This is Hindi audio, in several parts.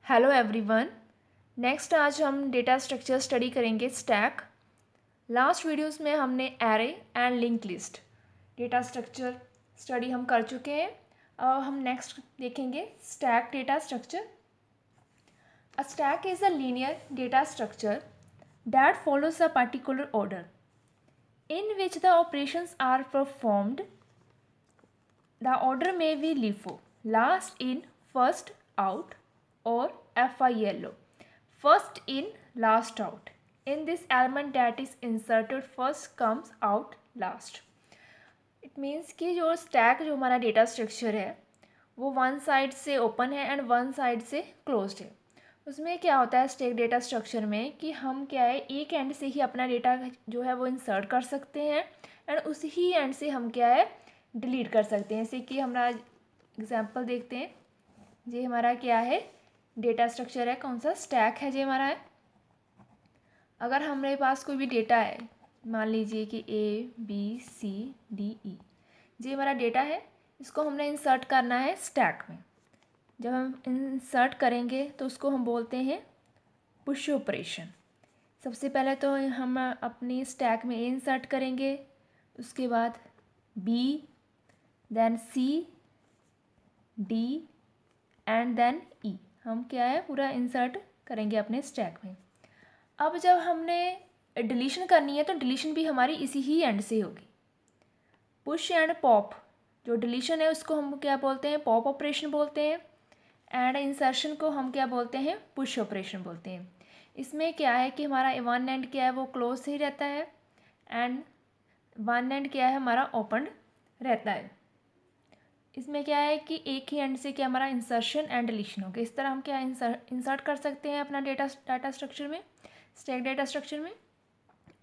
Hello everyone. नेक्स्ट आज हम डेटा स्ट्रक्चर स्टडी करेंगे स्टैक। लास्ट वीडियोस में हमने array and link list data structure study हम कर चुके हैं। अब हम नेक्स्ट देखेंगे stack data structure. A stack is a linear data structure that follows a particular order in which the operations are performed. The order may be LIFO, last in, first out, or FILO, first in, last out. In this element that is inserted first comes out last. It means कि जो स्टैक जो हमारा डेटा स्ट्रक्चर है वो वन साइड से ओपन है एंड वन साइड से क्लोज्ड है। उसमें क्या होता है स्टैक डेटा स्ट्रक्चर में कि हम क्या है एक एंड से ही अपना डेटा जो है वो इंसर्ट कर सकते हैं एंड उसी ही एंड से हम क्या है डिलीट कर सकते हैं। जैसे कि हमारा एग्जांपल देखते हैं। ये हमारा क्या है डेटा स्ट्रक्चर है, कौन सा स्टैक है ये हमारा है। अगर हमारे पास कोई भी डेटा है, मान लीजिए कि ABCDE, ये हमारा डेटा है, इसको हमने इंसर्ट करना है स्टैक में। जब हम इंसर्ट करेंगे तो उसको हम बोलते हैं पुश ऑपरेशन। सबसे पहले तो हम अपनी स्टैक में A इंसर्ट करेंगे, उसके बाद B, then C, D and then E। हम क्या है पूरा इंसर्ट करेंगे अपने स्टैक में। अब जब हमने डिलीशन करनी है तो डिलीशन भी हमारी इसी ही एंड से होगी। पुश एंड पॉप, जो डिलीशन है उसको हम क्या बोलते हैं, पॉप ऑपरेशन बोलते हैं, एंड इंसर्शन को हम क्या बोलते हैं, पुश ऑपरेशन बोलते हैं। इसमें क्या है कि हमारा वन एंड क्या है वो क्लोज ही रहता है एंड वन एंड क्या है हमारा ओपन रहता है। इसमें क्या है कि एक ही एंड से क्या हमारा इंसर्शन एंड डिलीशन होगा। इस तरह हम क्या इंसर्ट कर सकते हैं अपना डाटा स्ट्रक्चर में, स्टैक डेटा स्ट्रक्चर में।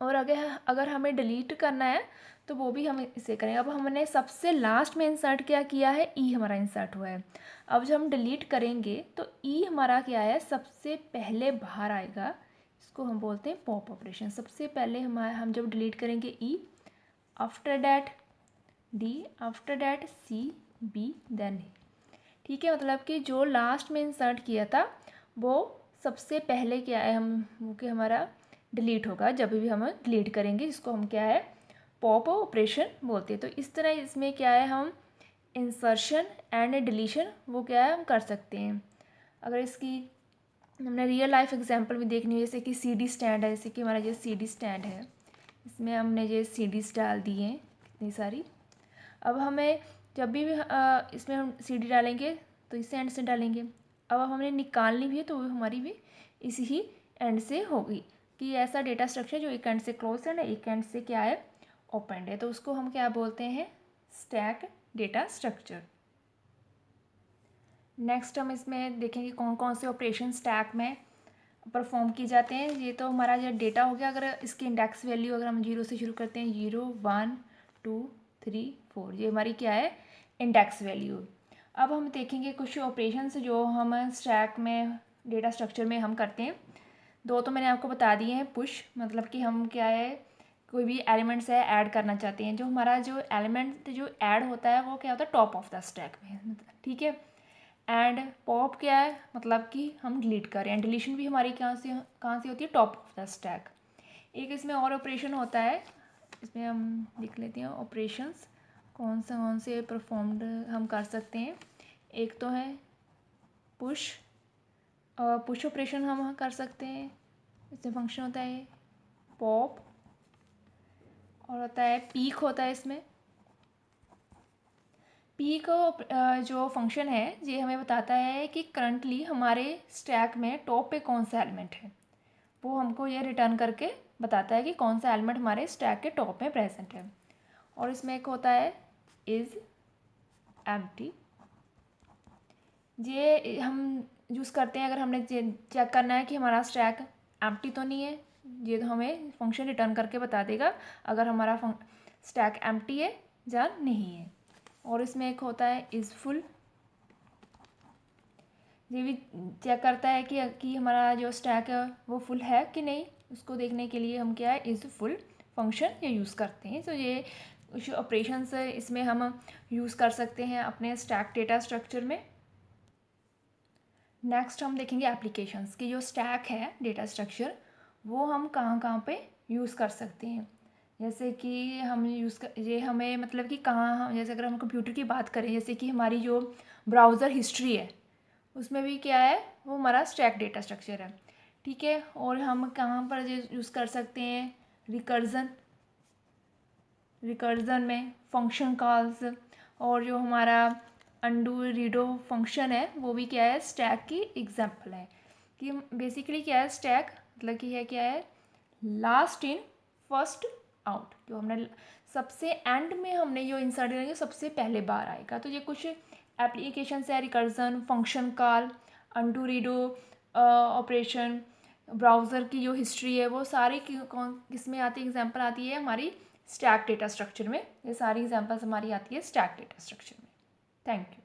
और अगर हमें डिलीट करना है तो वो भी हम इसे करेंगे। अब हमने सबसे लास्ट में इंसर्ट क्या किया है, ई हमारा इंसर्ट हुआ है। अब जब हम डिलीट करेंगे तो ई हमारा क्या है सबसे पहले बाहर आएगा। इसको हम बोलते हैं पॉप ऑपरेशन। सबसे पहले हम जब डिलीट करेंगे E, after that D, after that C, B, then A. ठीक है, मतलब कि जो लास्ट में इंसर्ट किया था वो सबसे पहले क्या है हम वो कि हमारा डिलीट होगा जब भी हम डिलीट करेंगे, जिसको हम क्या है पॉप ऑपरेशन बोलते हैं। तो इस तरह इसमें क्या है हम इंसर्शन एंड डिलीशन वो क्या है हम कर सकते हैं। अगर इसकी हमने रियल लाइफ एग्जांपल भी देखनी हो, जैसे कि CD स्टैंड है, जैसे कि हमारा ये CD स्टैंड है, इसमें हमने ये CDs डाल दिए हैं कितनी सारी। अब हमें जब भी इसमें हम CD डालेंगे तो इस एंड से डालेंगे। अब हमने निकालनी भी है तो वो हमारी भी इसी ही एंड से होगी कि ऐसा डेटा स्ट्रक्चर जो एक एंड से क्लोज है ना एक एंड से क्या है ओपन है, तो उसको हम क्या बोलते हैं स्टैक डेटा स्ट्रक्चर। नेक्स्ट हम इसमें देखेंगे कौन कौन से ऑपरेशन स्टैक में परफॉर्म किए जाते हैं। ये तो हमारा जो डेटा हो गया, अगर इसकी इंडेक्स वैल्यू अगर हम 0 से शुरू करते हैं, 0, 1, 2, 3, 4, ये हमारी क्या है इंडेक्स वैल्यू। अब हम देखेंगे कुछ ऑपरेशंस जो हम स्टैक में डेटा स्ट्रक्चर में हम करते हैं। दो तो मैंने आपको बता दिए हैं। पुश मतलब कि हम क्या है कोई भी एलिमेंट्स है ऐड करना चाहते हैं, जो हमारा जो एलिमेंट जो ऐड होता है वो क्या होता है टॉप ऑफ द स्टैक में, ठीक है। एंड पॉप क्या है मतलब कि हम डिलीट करें, एंड डिलीशन भी हमारी कहाँ से होती है टॉप ऑफ द स्टैक। एक इसमें और ऑपरेशन होता है, इसमें हम लिख लेते हैं ऑपरेशंस कौन से परफॉर्म्ड हम कर सकते हैं। एक तो है पुश, पुश ऑपरेशन हम कर सकते हैं, इसमें फंक्शन होता है पॉप, और होता है पीक होता है इसमें। पीक जो फंक्शन है ये हमें बताता है कि करंटली हमारे स्टैक में टॉप पे कौन सा एलिमेंट है, वो हमको ये रिटर्न करके बताता है कि कौन सा एलिमेंट हमारे स्टैक के टॉप में प्रेजेंट है। और इसमें एक होता है इज़ एम्प्टी, ये हम यूज़ करते हैं अगर हमने चेक करना है कि हमारा स्टैक एम्प्टी तो नहीं है। ये तो हमें फंक्शन रिटर्न करके बता देगा अगर हमारा स्टैक एम्प्टी है या नहीं है। और इसमें एक होता है इज़ फुल, ये भी चेक करता है कि हमारा जो स्टैक है वो फुल है कि नहीं, उसको देखने के लिए हम क्या है इज़ फुल फंक्शन ये यूज़ करते हैं। तो ये कुछ ऑपरेशंस इसमें हम यूज़ कर सकते हैं अपने स्टैक डेटा स्ट्रक्चर में। नेक्स्ट हम देखेंगे एप्लीकेशंस की जो स्टैक है डेटा स्ट्रक्चर वो हम कहाँ कहाँ पे यूज़ कर सकते हैं। जैसे कि हम ये हमें मतलब कि कहाँ हम जैसे अगर हम कंप्यूटर की बात करें, जैसे कि हमारी जो ब्राउज़र हिस्ट्री है उसमें भी क्या है, वो हमारा स्टैक डेटा स्ट्रक्चर है। ठीक है, और हम कहाँ पर यूज़ कर सकते हैं, रिकर्जन में फंक्शन कॉल्स, और जो हमारा अंडू रीडो फंक्शन है वो भी क्या है, स्टैक की एग्जांपल है। कि बेसिकली क्या है स्टैक, मतलब कि है क्या है, लास्ट इन फर्स्ट आउट। जो हमने सबसे एंड में हमने जो इंसर्ट करेंगे सबसे पहले बार आएगा। तो ये कुछ एप्लीकेशन है, recursion, function call, undo redo operation, browser की जो हिस्ट्री है वो सारी किस में आती है, एग्जांपल आती है हमारी स्टैक डेटा स्ट्रक्चर में। ये सारी एग्जांपल्स हमारी आती है स्टैक डेटा स्ट्रक्चर में। Thank you.